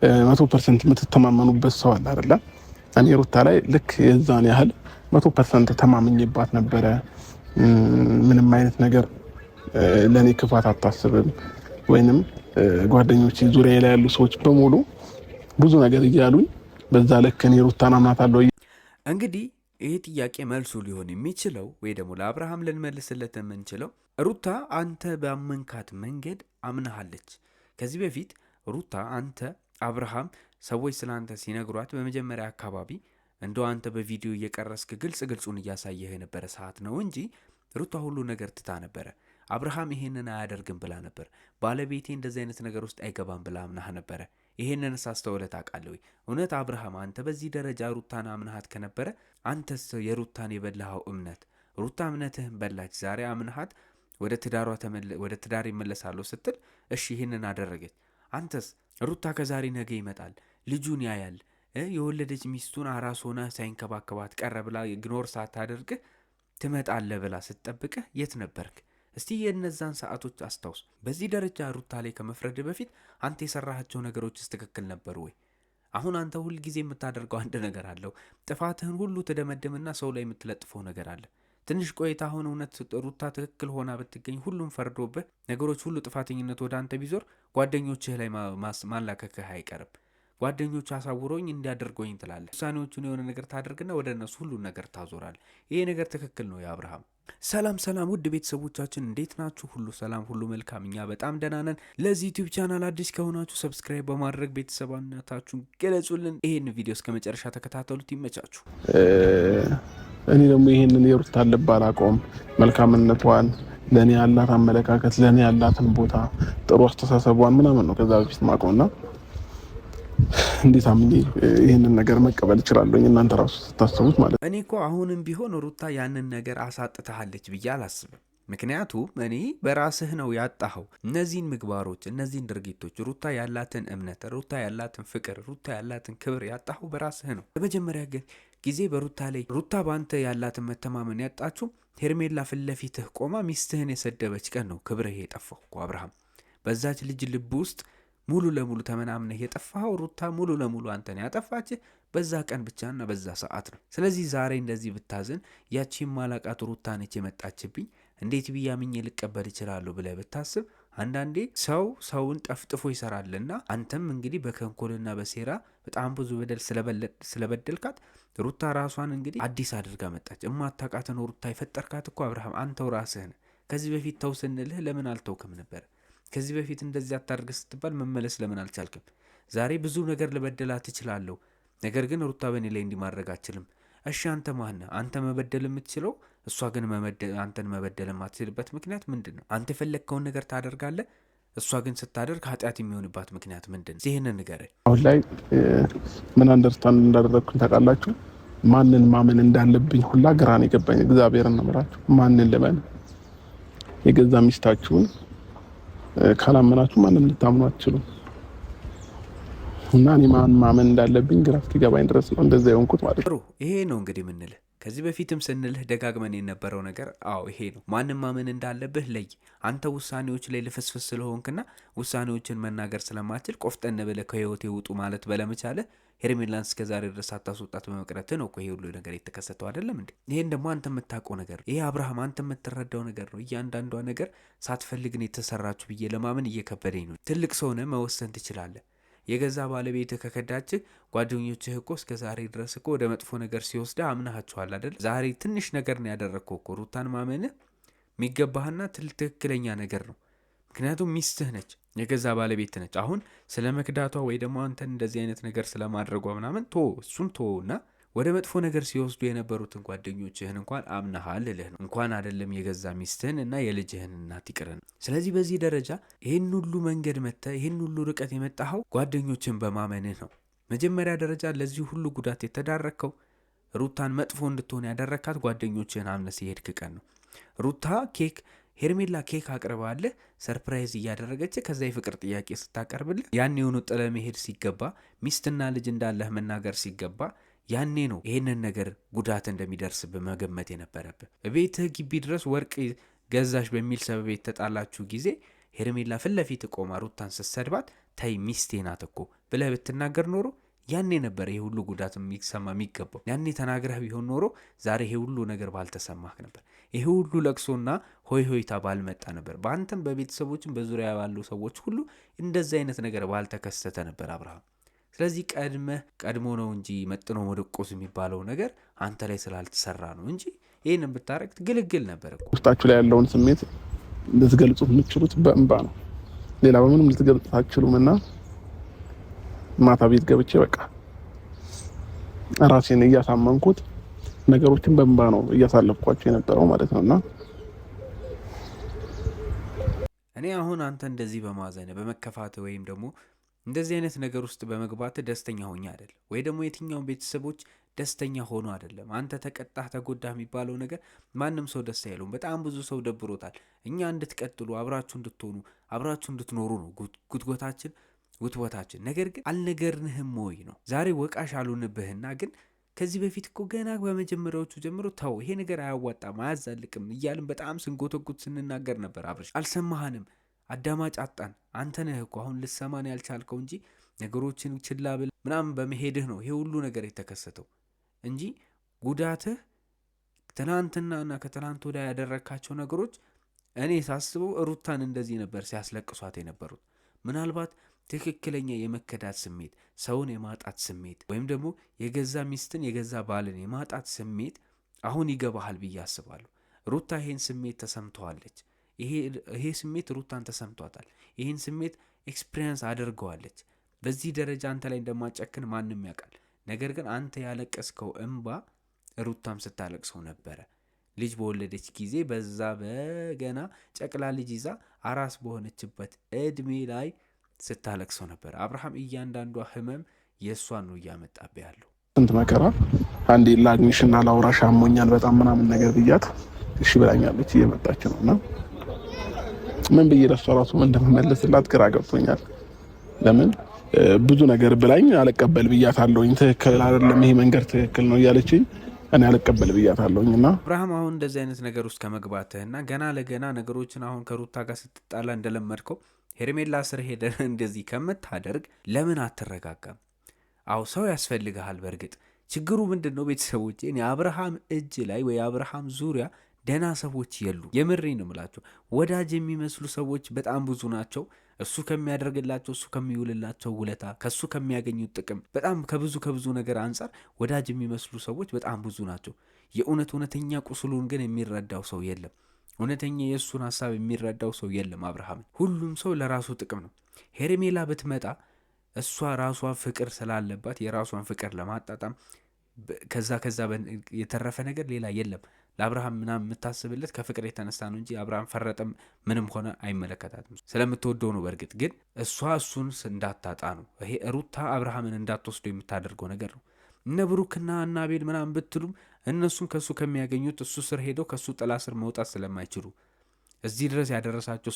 100% የምትተማመኑበት ሰው አለ አይደል? እኔ ሩታ ላይ ልክ የዛን ያህል 100% ተማምኜባት ነበረ። ምንም አይነት ነገር ለኔ ክፋት አታስብም ወይንም ጓደኞቼ ዙሪያ ላይ ያሉ ሰዎች በሙሉ ብዙ ነገር እያሉኝ በዛ ልክ እኔ ሩታን አምናታለሁ። እንግዲህ ይህ ጥያቄ መልሱ ሊሆን የሚችለው ወይ ደግሞ ለአብርሃም ልንመልስለት የምንችለው ሩታ አንተ ባመንካት መንገድ አምናሃለች። ከዚህ በፊት ሩታ አንተ አብርሃም ሰዎች ስለ አንተ ሲነግሯት በመጀመሪያ አካባቢ እንደው አንተ በቪዲዮ እየቀረስክ ግልጹን እያሳየህ የነበረ ሰዓት ነው እንጂ ሩታ ሁሉ ነገር ትታ ነበረ። አብርሃም ይሄንን አያደርግም ብላ ነበር። ባለቤቴ እንደዚህ አይነት ነገር ውስጥ አይገባም ብላ አምናህ ነበረ። ይሄንን ሳስተውለህ ታውቃለህ ወይ? እውነት አብርሃም አንተ በዚህ ደረጃ ሩታን አምናሃት ከነበረ አንተስ የሩታን የበላኸው እምነት ሩታ እምነትህን በላች። ዛሬ አምናሃት ወደ ትዳር ይመለሳለሁ ስትል እሺ ይህንን አደረገች። አንተስ ሩታ ከዛሬ ነገ ይመጣል ልጁን ያያል የወለደች ሚስቱን አራስ ሆነ ሳይንከባከባት ቀረ ብላ ኢግኖር ሳታደርግህ ትመጣለህ ብላ ስትጠብቅህ የት ነበርክ? እስቲ የነዛን ሰዓቶች አስታውስ። በዚህ ደረጃ ሩታ ላይ ከመፍረድ በፊት አንተ የሰራሃቸው ነገሮችስ ትክክል ነበሩ ወይ? አሁን አንተ ሁል ጊዜ የምታደርገው አንድ ነገር አለው። ጥፋትህን ሁሉ ትደመድምና ሰው ላይ የምትለጥፈው ነገር አለ። ትንሽ ቆይታ አሁን እውነት ሩታ ትክክል ሆና ብትገኝ ሁሉም ፈርዶብህ ነገሮች ሁሉ ጥፋተኝነት ወደ አንተ ቢዞር ጓደኞችህ ላይ ማላከክህ አይቀርም። ጓደኞቹ አሳውሮኝ እንዲያደርገኝ ትላለህ። ውሳኔዎቹን የሆነ ነገር ታደርግና ወደ እነሱ ሁሉ ነገር ታዞራል። ይሄ ነገር ትክክል ነው የአብርሃም። ሰላም ውድ ቤተሰቦቻችን እንዴት ናችሁ? ሁሉ ሰላም፣ ሁሉ መልካም። እኛ በጣም ደህና ነን። ለዚህ ዩቲዩብ ቻናል አዲስ ከሆናችሁ ሰብስክራይብ በማድረግ ቤተሰባነታችሁን ገለጹልን። ይሄን ቪዲዮ እስከ መጨረሻ ተከታተሉት። ይመቻችሁ። እኔ ደግሞ ይሄንን የሩታን ልብ አላውቀውም። መልካምነቷን፣ ለእኔ ያላት አመለካከት፣ ለእኔ ያላትን ቦታ፣ ጥሩ አስተሳሰቧን ምናምን ነው ከዛ በፊት ማውቀውና እንዴት አምኜ ይህንን ነገር መቀበል እችላለሁ? እናንተ ራሱ ስታስቡት ማለት ነው። እኔ እኮ አሁንም ቢሆን ሩታ ያንን ነገር አሳጥተሃለች ብዬ አላስብም። ምክንያቱም እኔ በራስህ ነው ያጣኸው እነዚህን ምግባሮች፣ እነዚህን ድርጊቶች፣ ሩታ ያላትን እምነት፣ ሩታ ያላትን ፍቅር፣ ሩታ ያላትን ክብር ያጣኸው በራስህ ነው። በመጀመሪያ ጊዜ በሩታ ላይ ሩታ በአንተ ያላትን መተማመን ያጣችሁ ሄርሜላ ፊት ለፊትህ ቆማ ሚስትህን የሰደበች ቀን ነው ክብርህ የጠፋው እኮ አብርሃም። በዛች ልጅ ልብ ውስጥ ሙሉ ለሙሉ ተመናምነህ የጠፋኸው ሩታ ሙሉ ለሙሉ አንተን ያጠፋችህ በዛ ቀን ብቻና በዛ ሰዓት ነው። ስለዚህ ዛሬ እንደዚህ ብታዝን ያቺን ማላቃት ሩታ ነች የመጣችብኝ እንዴት ብያምኜ ልቀበል እችላለሁ ብለህ ብታስብ፣ አንዳንዴ ሰውን ጠፍጥፎ ይሰራልና አንተም እንግዲህ በከንኮልና በሴራ በጣም ብዙ በደል ስለበደልካት ሩታ ራሷን እንግዲህ አዲስ አድርጋ መጣች። እማታውቃትን ሩታ የፈጠርካት እኮ አብርሃም አንተው ራስህ ነህ። ከዚህ በፊት ተው ስንልህ ለምን አልተውክም ነበር? ከዚህ በፊት እንደዚህ አታርግ ስትባል መመለስ ለምን አልቻልክም? ዛሬ ብዙ ነገር ልበደላት እችላለሁ፣ ነገር ግን ሩታ በእኔ ላይ እንዲማድረግ አችልም። እሺ አንተ ማነህ? አንተ መበደል የምትችለው እሷ ግን አንተን መበደል የማትችልበት ምክንያት ምንድን ነው? አንተ የፈለግከውን ነገር ታደርጋለህ፣ እሷ ግን ስታደርግ ኃጢአት የሚሆንባት ምክንያት ምንድን ነው? ይህንን ንገረኝ። አሁን ላይ ምን አንደርስታንድ እንዳደረግኩኝ ታውቃላችሁ? ማንን ማመን እንዳለብኝ ሁላ ግራ ነው የገባኝ። እግዚአብሔርን ነው የምላችሁ። ማንን ልበል? የገዛ ሚስታችሁን ካላመናችሁ ማንም ልታምኑ አትችሉም። እና እኔ ማመን እንዳለብኝ ግራ እስኪገባኝ ድረስ ነው እንደዛ የሆንኩት ማለት ነው። ይሄ ነው እንግዲህ የምንልህ። ከዚህ በፊትም ስንልህ ደጋግመን የነበረው ነገር ይሄ ነው። ማንም ማመን እንዳለብህ ለይ። አንተ ውሳኔዎች ላይ ልፍስፍስ ስለሆንክና ውሳኔዎችን መናገር ስለማትችል ቆፍጠን ብለህ ከህይወቴ ውጡ ማለት በለመቻለህ ሄርሜላን እስከ ዛሬ ድረስ አታስወጣት በመቅረት ነው እኮ ይሄ ሁሉ ነገር የተከሰተው አይደለም እንዴ? ይሄን ደግሞ አንተ የምታውቀው ነገር ይሄ አብርሃም አንተ የምትረዳው ነገር ነው። እያንዳንዷ ነገር ሳትፈልግ ነው የተሰራችሁ ብዬ ለማመን እየከበደኝ ነው። ትልቅ ሰው ነህ፣ መወሰን ትችላለህ። የገዛ ባለቤትህ ከከዳችህ ጓደኞችህ እኮ እስከ ዛሬ ድረስ እኮ ወደ መጥፎ ነገር ሲወስድህ አምናሃቸዋል አይደል? ዛሬ ትንሽ ነገር ነው ያደረግከው እኮ። ሩታን ማመንህ የሚገባህና ትክክለኛ ነገር ነው። ምክንያቱም ሚስትህ ነች፣ የገዛ ባለቤት ነች። አሁን ስለ መክዳቷ ወይ ደግሞ አንተን እንደዚህ አይነት ነገር ስለማድረጓ ምናምን እሱን እና ወደ መጥፎ ነገር ሲወስዱ የነበሩትን ጓደኞችህን እንኳን አምናሃል ልልህ ነው። እንኳን አይደለም የገዛ ሚስትህን እና የልጅህን እናት ይቅርን። ስለዚህ በዚህ ደረጃ ይህን ሁሉ መንገድ መጥተህ ይህን ሁሉ ርቀት የመጣኸው ጓደኞችን በማመንህ ነው። መጀመሪያ ደረጃ ለዚህ ሁሉ ጉዳት የተዳረከው ሩታን መጥፎ እንድትሆን ያደረካት ጓደኞችህን አምነህ ሲሄድክ ቀን ነው። ሩታ ሄርሜላ ኬክ አቅርባለህ ሰርፕራይዝ እያደረገች ከዛ የፍቅር ጥያቄ ስታቀርብልህ ያን የሆኑ ጥለ መሄድ ሲገባ ሚስትና ልጅ እንዳለህ መናገር ሲገባ ያኔ ነው ይሄንን ነገር ጉዳት እንደሚደርስብህ መገመት የነበረብህ። ቤትህ ግቢ ድረስ ወርቅ ገዛሽ በሚል ሰበብ የተጣላችሁ ጊዜ ሄርሜላ ፊት ለፊት ቆማ ሩታን ስትሰድባት ተይ ሚስቴ ናት እኮ ብለህ ብትናገር ኖሮ ያኔ ነበር ይሄ ሁሉ ጉዳት የሚሰማ የሚገባው። ያኔ ተናግረህ ቢሆን ኖሮ ዛሬ ይሄ ሁሉ ነገር ባልተሰማህ ነበር። ይሄ ሁሉ ለቅሶና ሆይ ሆይታ ባልመጣ ነበር። በአንተም በቤተሰቦችም በዙሪያ ባሉ ሰዎች ሁሉ እንደዚህ አይነት ነገር ባልተከሰተ ነበር አብርሃም። ስለዚህ ቀድሞ ነው እንጂ መጥኖ መደቆስ የሚባለው ነገር አንተ ላይ ስላልተሰራ ነው እንጂ ይህንን ብታረግ ግልግል ነበር እኮ። ውስጣችሁ ላይ ያለውን ስሜት ልትገልጹት የምትችሉት በእንባ ነው። ሌላ በምንም ልትገልጹት አትችሉም። እና ማታ ቤት ገብቼ በቃ ራሴን እያሳመንኩት ነገሮችን በእንባ ነው እያሳለፍኳቸው የነበረው ማለት ነውና እኔ አሁን አንተ እንደዚህ በማዘን በመከፋት ወይም ደግሞ እንደዚህ አይነት ነገር ውስጥ በመግባት ደስተኛ ሆኜ አይደለም፣ ወይ ደግሞ የትኛውን ቤተሰቦች ደስተኛ ሆኖ አይደለም። አንተ ተቀጣህ ተጎዳህ የሚባለው ነገር ማንም ሰው ደስ አይለውም። በጣም ብዙ ሰው ደብሮታል። እኛ እንድትቀጥሉ አብራችሁ እንድትሆኑ አብራችሁ እንድትኖሩ ነው ውትወታችን። ነገር ግን አልነገርንህም ወይ ነው ዛሬ ወቃሽ አሉንብህና ግን ከዚህ በፊት እኮ ገና በመጀመሪያዎቹ ጀምሮ ተው ይሄ ነገር አያዋጣም አያዛልቅም እያልን በጣም ስንጎተጉት ስንናገር ነበር። አብርሽ አልሰማህንም። አዳማጭ አጣን። አንተ ነህ እኮ አሁን ልሰማን ያልቻልከው እንጂ ነገሮችን ችላ ብል ምናምን በመሄድህ ነው ይሄ ሁሉ ነገር የተከሰተው እንጂ ጉዳትህ ትናንትናና ከትናንት ወዲያ ያደረግካቸው ነገሮች እኔ ሳስበው ሩታን እንደዚህ ነበር ሲያስለቅሷት የነበሩት። ምናልባት ትክክለኛ የመከዳት ስሜት፣ ሰውን የማጣት ስሜት ወይም ደግሞ የገዛ ሚስትን የገዛ ባልን የማጣት ስሜት አሁን ይገባሃል ብዬ አስባለሁ። ሩታ ይሄን ስሜት ተሰምተዋለች። ይሄ ስሜት ሩታን ተሰምቷታል። ይህን ስሜት ኤክስፒሪየንስ አድርገዋለች። በዚህ ደረጃ አንተ ላይ እንደማጨክን ማንም ያውቃል። ነገር ግን አንተ ያለቀስከው እንባ ሩታም ስታለቅሰው ነበረ። ልጅ በወለደች ጊዜ በዛ በገና ጨቅላ ልጅ ይዛ አራስ በሆነችበት እድሜ ላይ ስታለቅሰው ነበር። አብርሃም እያንዳንዷ ህመም የእሷን ነው እያመጣብህ ያለው። ስንት መከራ አንዴ ላግኝሽና ላውራሽ አሞኛል በጣም ምናምን ነገር ብያት እሺ ብላኛለች። እየመጣች ነውና ምን ብዬ ለሷ ራሱ እንደምመለስላት ግራ ገብቶኛል። ለምን ብዙ ነገር ብላኝ አልቀበል ብያታለሁኝ። ትክክል አይደለም ይሄ መንገድ ትክክል ነው እያለችኝ እኔ አልቀበል ብያታለሁኝና አብርሃም አሁን እንደዚህ አይነት ነገር ውስጥ ከመግባትህና ገና ለገና ነገሮችን አሁን ከሩታ ጋር ስትጣላ እንደለመድከው ሄርሜላ ስር ሄደህ እንደዚህ ከምታደርግ ለምን አትረጋጋም? አው ሰው ያስፈልግሃል። በእርግጥ ችግሩ ምንድን ነው ቤተሰቦቼ? እኔ አብርሃም እጅ ላይ ወይ አብርሃም ዙሪያ ደህና ሰዎች የሉ። የምሬ ነው የምላቸው። ወዳጅ የሚመስሉ ሰዎች በጣም ብዙ ናቸው። እሱ ከሚያደርግላቸው እሱ ከሚውልላቸው ውለታ ከሱ ከሚያገኙት ጥቅም በጣም ከብዙ ነገር አንጻር ወዳጅ የሚመስሉ ሰዎች በጣም ብዙ ናቸው። እውነተኛ ቁስሉን ግን የሚረዳው ሰው የለም። እውነተኛ የእሱን ሀሳብ የሚረዳው ሰው የለም አብርሃምን። ሁሉም ሰው ለራሱ ጥቅም ነው። ሄርሜላ ብትመጣ እሷ ራሷ ፍቅር ስላለባት የራሷን ፍቅር ለማጣጣም ከዛ የተረፈ ነገር ሌላ የለም። ለአብርሃም ምናምን የምታስብለት ከፍቅር የተነሳ ነው እንጂ አብርሃም ፈረጠም ምንም ሆነ አይመለከታትም። ስለምትወደው ነው። በእርግጥ ግን እሷ እሱን እንዳታጣ ነው። ይሄ ሩታ አብርሃምን እንዳትወስዶ የምታደርገው ነገር ነው። እነ ብሩክና እነ አቤል ምናምን ብትሉም እነሱም ከሱ ከሚያገኙት እሱ ስር ሄደው ከሱ ጥላ ስር መውጣት ስለማይችሉ እዚህ ድረስ ያደረሳቸው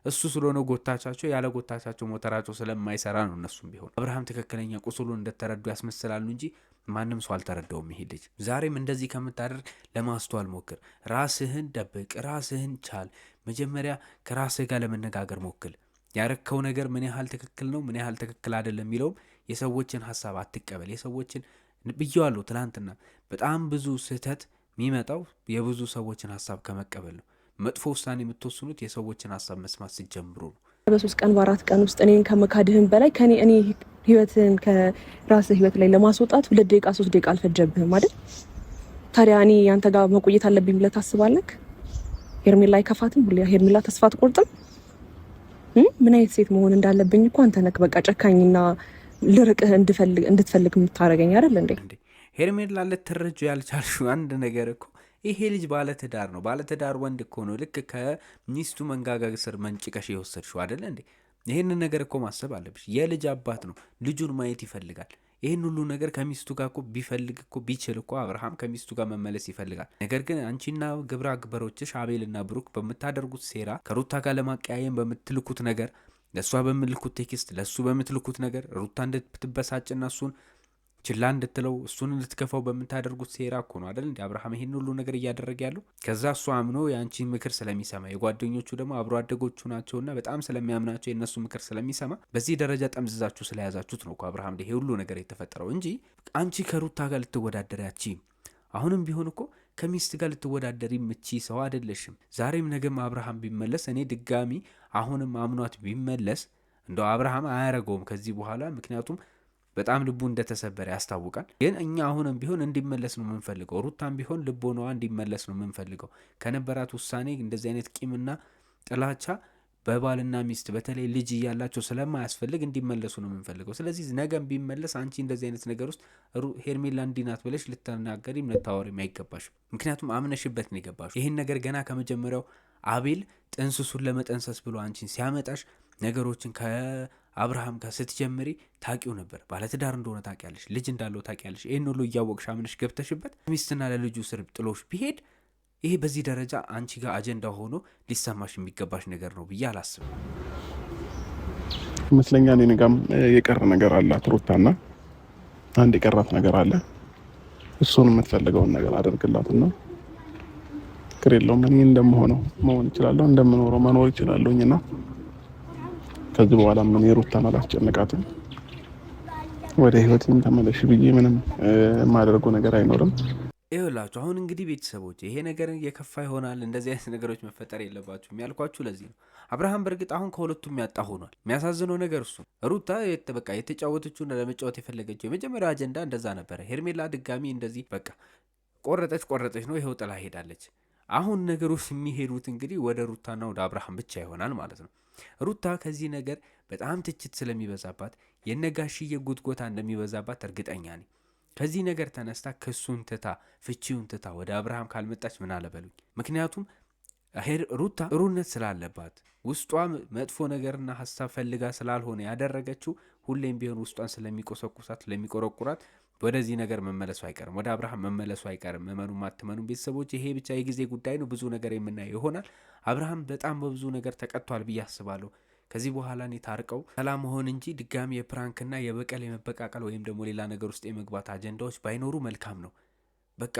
እሱ ስለሆነ ጎታቻቸው፣ ያለ ጎታቻቸው ሞተራቸው ስለማይሰራ ነው። እነሱም ቢሆን አብርሃም ትክክለኛ ቁስሉን እንደተረዱ ያስመስላሉ እንጂ ማንም ሰው አልተረዳውም። ይሄ ልጅ ዛሬም እንደዚህ ከምታደርግ ለማስተዋል ሞክር። ራስህን ደብቅ፣ ራስህን ቻል። መጀመሪያ ከራስህ ጋር ለመነጋገር ሞክል። ያረከው ነገር ምን ያህል ትክክል ነው ምን ያህል ትክክል አይደለም የሚለውም የሰዎችን ሀሳብ አትቀበል። የሰዎችን ብዬዋለሁ ትናንትና፣ በጣም ብዙ ስህተት የሚመጣው የብዙ ሰዎችን ሀሳብ ከመቀበል ነው። መጥፎ ውሳኔ የምትወስኑት የሰዎችን ሀሳብ መስማት ሲጀምሩ ነው። በ3 ቀን በ4 ቀን ውስጥ እኔን ከመካድህም በላይ እኔ ህይወትን ከራስህ ህይወት ላይ ለማስወጣት 2 ደቂቃ 3 ደቂቃ አልፈጀብህም አይደል? ታዲያ እኔ ያንተ ጋር መቆየት አለብኝ ብለህ ታስባለህ? ሄርሜላ አይከፋትም? ሄርሜላ ተስፋ አትቆርጥም? ምን አይነት ሴት መሆን እንዳለብኝ እኮ አንተ ነህ በቃ ጨካኝና ልርቅህ እንድትፈልግ የምታረገኝ አይደል እንዴ? ሄርሜላ ልትረጁ ያልቻልሽው አንድ ነገር እኮ ይሄ ልጅ ባለትዳር ነው። ባለትዳር ወንድ እኮ ነው። ልክ ከሚስቱ መንጋጋ ስር መንጭቀሽ የወሰድሽው አይደለ እንዴ? ይህንን ነገር እኮ ማሰብ አለብሽ። የልጅ አባት ነው። ልጁን ማየት ይፈልጋል። ይህን ሁሉ ነገር ከሚስቱ ጋር እኮ ቢፈልግ እኮ ቢችል እኮ አብርሃም ከሚስቱ ጋር መመለስ ይፈልጋል። ነገር ግን አንቺና ግብረ አግበሮችሽ አቤልና ብሩክ በምታደርጉት ሴራ ከሩታ ጋር ለማቀያየም በምትልኩት ነገር፣ ለእሷ በምትልኩት ቴክስት፣ ለእሱ በምትልኩት ነገር ሩታ እንድትበሳጭና እሱን ችላ እንድትለው እሱን እንድትገፋው በምታደርጉት ሴራ እኮ ነው አይደል እንዴ አብርሃም ይሄን ሁሉ ነገር እያደረገ ያለው። ከዛ እሱ አምኖ የአንቺን ምክር ስለሚሰማ የጓደኞቹ ደግሞ አብሮ አደጎቹ ናቸውና በጣም ስለሚያምናቸው የእነሱ ምክር ስለሚሰማ በዚህ ደረጃ ጠምዝዛችሁ ስለያዛችሁት ነው እኮ አብርሃም ይሄ ሁሉ ነገር የተፈጠረው እንጂ አንቺ ከሩታ ጋር ልትወዳደሪ አትችይም። አሁንም ቢሆን እኮ ከሚስት ጋር ልትወዳደሪ ምቺ ሰው አይደለሽም። ዛሬም ነገም አብርሃም ቢመለስ እኔ ድጋሚ አሁንም አምኗት ቢመለስ እንደው አብርሃም አያረገውም ከዚህ በኋላ ምክንያቱም በጣም ልቡ እንደተሰበረ ያስታውቃል። ግን እኛ አሁንም ቢሆን እንዲመለስ ነው የምንፈልገው። ሩታም ቢሆን ልቦናዋ እንዲመለስ ነው የምንፈልገው። ከነበራት ውሳኔ እንደዚህ አይነት ቂምና ጥላቻ በባልና ሚስት በተለይ ልጅ እያላቸው ስለማያስፈልግ እንዲመለሱ ነው የምንፈልገው። ስለዚህ ነገም ቢመለስ አንቺ እንደዚህ አይነት ነገር ውስጥ ሄርሜላ እንዲናት ብለሽ ልትናገሪም ልታወሪም አይገባሽም። ምክንያቱም አምነሽበት ነው የገባሽ። ይህን ነገር ገና ከመጀመሪያው አቤል ጥንስሱን ለመጠንሰስ ብሎ አንቺን ሲያመጣሽ ነገሮችን ከአብርሃም ጋር ስትጀምሪ ታቂው ነበር። ባለትዳር እንደሆነ ታቂያለሽ፣ ልጅ እንዳለው ታቂያለሽ። ይህን ሁሉ እያወቅሽ አምነሽ ገብተሽበት ሚስትና ለልጁ ስር ጥሎሽ ቢሄድ ይሄ በዚህ ደረጃ አንቺ ጋር አጀንዳ ሆኖ ሊሰማሽ የሚገባሽ ነገር ነው ብዬ አላስብም። ይመስለኛል እኔ ጋርም የቀረ ነገር አላት ሩታና አንድ የቀራት ነገር አለ። እሱን የምትፈልገውን ነገር አደርግላትና ችግር የለውም። እኔ እንደምሆነው መሆን እችላለሁ፣ እንደምኖረው መኖር እችላለሁኝና ከዚህ በኋላ ምን የሩታን አላስጨነቃትም። ወደ ህይወትም ተመለሽ ብዬ ምንም የማደርገው ነገር አይኖርም። ይኸውላችሁ አሁን እንግዲህ ቤተሰቦች ይሄ ነገር የከፋ ይሆናል። እንደዚህ አይነት ነገሮች መፈጠር የለባችሁም ያልኳችሁ ለዚህ ነው። አብርሃም በእርግጥ አሁን ከሁለቱም ያጣ ሆኗል። የሚያሳዝነው ነገር እሱ ሩታ በቃ የተጫወተችውና ለመጫወት የፈለገችው የመጀመሪያው አጀንዳ እንደዛ ነበረ። ሄርሜላ ድጋሚ እንደዚህ በቃ ቆረጠች ነው ይኸው ጥላ ሄዳለች። አሁን ነገሮች የሚሄዱት እንግዲህ ወደ ሩታና ወደ አብርሃም ብቻ ይሆናል ማለት ነው። ሩታ ከዚህ ነገር በጣም ትችት ስለሚበዛባት የነጋሽዬ ጉትጎታ እንደሚበዛባት እርግጠኛ ነኝ። ከዚህ ነገር ተነስታ ክሱን ትታ ፍቺውን ትታ ወደ አብርሃም ካልመጣች ምን አለበሉኝ። ምክንያቱም ሩታ ጥሩነት ስላለባት ውስጧ መጥፎ ነገርና ሀሳብ ፈልጋ ስላልሆነ ያደረገችው ሁሌም ቢሆን ውስጧን ስለሚቆሰቁሳት ስለሚቆረቁራት ወደዚህ ነገር መመለሱ አይቀርም፣ ወደ አብርሃም መመለሱ አይቀርም። እመኑ አትመኑ ቤተሰቦች ይሄ ብቻ የጊዜ ጉዳይ ነው። ብዙ ነገር የምናየው ይሆናል። አብርሃም በጣም በብዙ ነገር ተቀጥቷል ብዬ አስባለሁ። ከዚህ በኋላ እኔ ታርቀው ሰላም መሆን እንጂ ድጋሚ የፕራንክና የበቀል የመበቃቀል ወይም ደግሞ ሌላ ነገር ውስጥ የመግባት አጀንዳዎች ባይኖሩ መልካም ነው። በቃ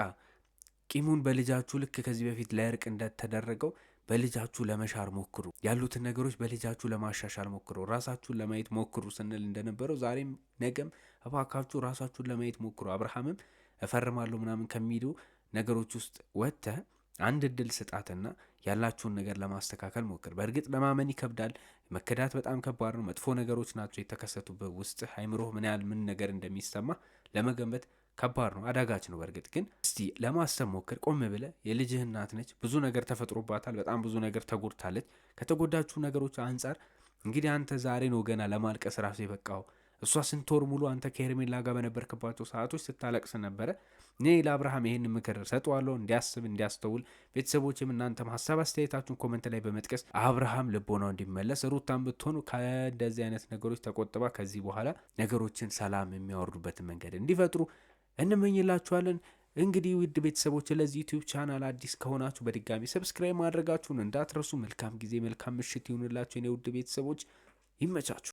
ቂሙን በልጃችሁ ልክ ከዚህ በፊት ለእርቅ እንደተደረገው በልጃችሁ ለመሻር ሞክሩ። ያሉትን ነገሮች በልጃችሁ ለማሻሻል ሞክሩ። ራሳችሁን ለማየት ሞክሩ ስንል እንደነበረው ዛሬም ነገም እባካችሁ ራሳችሁን ለማየት ሞክሩ። አብርሃምም እፈርማለሁ ምናምን ከሚሉ ነገሮች ውስጥ ወጥተህ አንድ እድል ስጣትና ያላችሁን ነገር ለማስተካከል ሞክር። በእርግጥ ለማመን ይከብዳል። መከዳት በጣም ከባድ ነው። መጥፎ ነገሮች ናቸው የተከሰቱበት ውስጥ አይምሮህ ምን ያህል ምን ነገር እንደሚሰማ ለመገንበት ከባድ ነው፣ አዳጋች ነው። በእርግጥ ግን እስቲ ለማሰብ ሞክር። ቆም ብለህ የልጅህ እናት ነች፣ ብዙ ነገር ተፈጥሮባታል፣ በጣም ብዙ ነገር ተጎድታለች። ከተጎዳችሁ ነገሮች አንጻር እንግዲህ አንተ ዛሬ ነው ገና ለማልቀስ ራሱ የበቃው። እሷ ስንት ወር ሙሉ አንተ ከሄርሜላ ጋር በነበርክባቸው ሰዓቶች ስታለቅስ ነበረ። እኔ ለአብርሃም ይህን ምክር ሰጠዋለሁ፣ እንዲያስብ እንዲያስተውል። ቤተሰቦችም እናንተም ሀሳብ አስተያየታችሁን ኮመንት ላይ በመጥቀስ አብርሃም ልቦናው እንዲመለስ ሩታን ብትሆኑ ከእንደዚህ አይነት ነገሮች ተቆጥባ ከዚህ በኋላ ነገሮችን ሰላም የሚያወርዱበትን መንገድ እንዲፈጥሩ እንመኝላችኋለን። እንግዲህ ውድ ቤተሰቦች ለዚህ ዩቲዩብ ቻናል አዲስ ከሆናችሁ በድጋሚ ሰብስክራይብ ማድረጋችሁን እንዳትረሱ። መልካም ጊዜ መልካም ምሽት ይሁንላችሁ የኔ ውድ ቤተሰቦች፣ ይመቻችሁ።